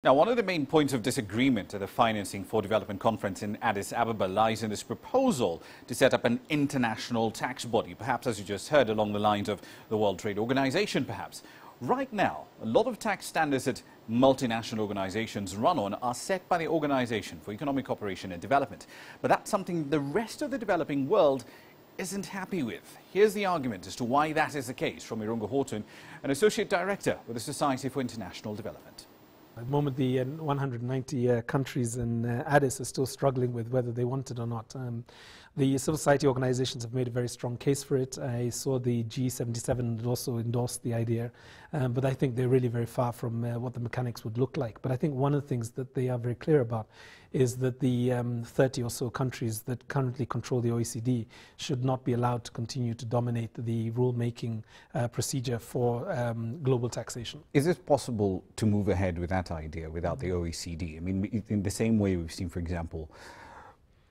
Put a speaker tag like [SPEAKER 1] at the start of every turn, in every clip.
[SPEAKER 1] Now, one of the main points of disagreement at the Financing for Development conference in Addis Ababa lies in this proposal to set up an international tax body, perhaps, as you just heard, along the lines of the World Trade Organization, perhaps. Right now, a lot of tax standards that multinational organizations run on are set by the Organization for Economic Cooperation and Development. But that's something the rest of the developing world isn't happy with. Here's the argument as to why that is the case from Irungu Houghton, an Associate Director with the Society for International Development.
[SPEAKER 2] At the moment, the 190 countries in Addis are still struggling with whether they want it or not. The civil society organizations have made a very strong case for it. I saw the G77 also endorsed the idea, but I think they're really very far from what the mechanics would look like. But I think one of the things that they are very clear about is that the 30 or so countries that currently control the OECD should not be allowed to continue to dominate the rule-making procedure for global taxation.
[SPEAKER 1] Is it possible to move ahead with that idea without the OECD? I mean, in the same way we've seen, for example,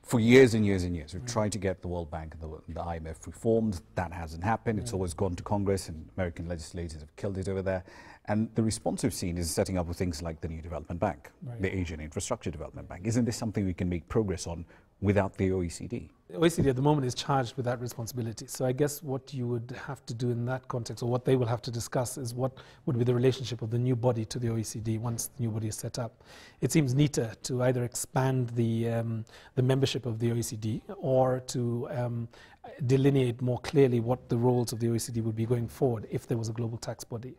[SPEAKER 1] for years and years and years, we've tried to get the World Bank and the IMF reformed. That hasn't happened. It's always gone to Congress, and American legislators have killed it over there. And the response we've seen is setting up with things like the new development bank, the Asian Infrastructure Development Bank. Isn't this something we can make progress on without the OECD?
[SPEAKER 2] The OECD at the moment is charged with that responsibility. So I guess what you would have to do in that context, or what they will have to discuss, is what would be the relationship of the new body to the OECD once the new body is set up. It seems neater to either expand the membership of the OECD or to delineate more clearly what the roles of the OECD would be going forward if there was a global tax body.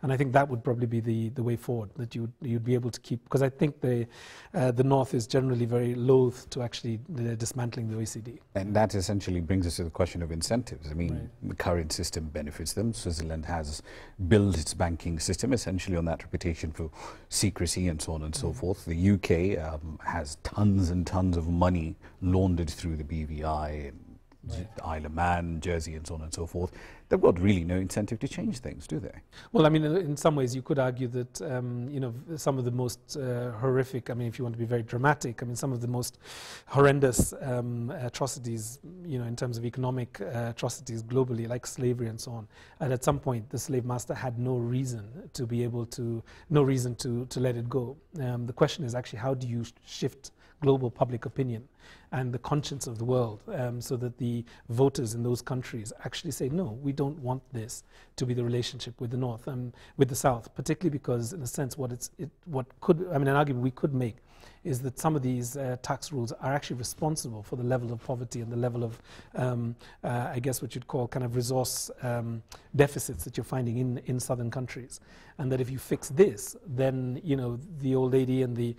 [SPEAKER 2] And I think that would probably be the way forward, that you'd be able to keep, because I think the North is generally very loath to actually dismantling the OECD.
[SPEAKER 1] And that essentially brings us to the question of incentives. I mean, the current system benefits them. Switzerland has built its banking system essentially on that reputation for secrecy and so on and so forth. The UK has tons and tons of money laundered through the BVI, Isle of Man, Jersey, and so on and so forth. They've got really no incentive to change things, do they?
[SPEAKER 2] Well, I mean, in some ways you could argue that, you know, some of the most horrific, I mean, if you want to be very dramatic, I mean, some of the most horrendous atrocities, you know, in terms of economic atrocities globally, like slavery and so on. And at some point, the slave master had no reason to be able to, no reason to let it go. The question is actually, how do you shift global public opinion and the conscience of the world so that the voters in those countries actually say, no, we don't want this to be the relationship with the North and with the South, particularly because, in a sense, what could, I mean, an argument we could make is that some of these tax rules are actually responsible for the level of poverty and the level of, I guess what you'd call kind of resource deficits that you're finding in southern countries. And that if you fix this, then, you know, the old lady and the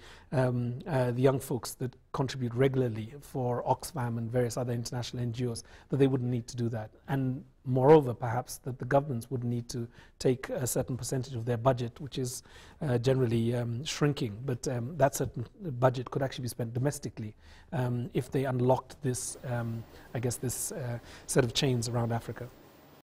[SPEAKER 2] young folks that contribute regularly for Oxfam and various other international NGOs, that they wouldn't need to do that. And moreover, perhaps, that the governments would need to take a certain percentage of their budget, which is generally shrinking, but that certain budget could actually be spent domestically if they unlocked this, I guess, this set of chains around Africa.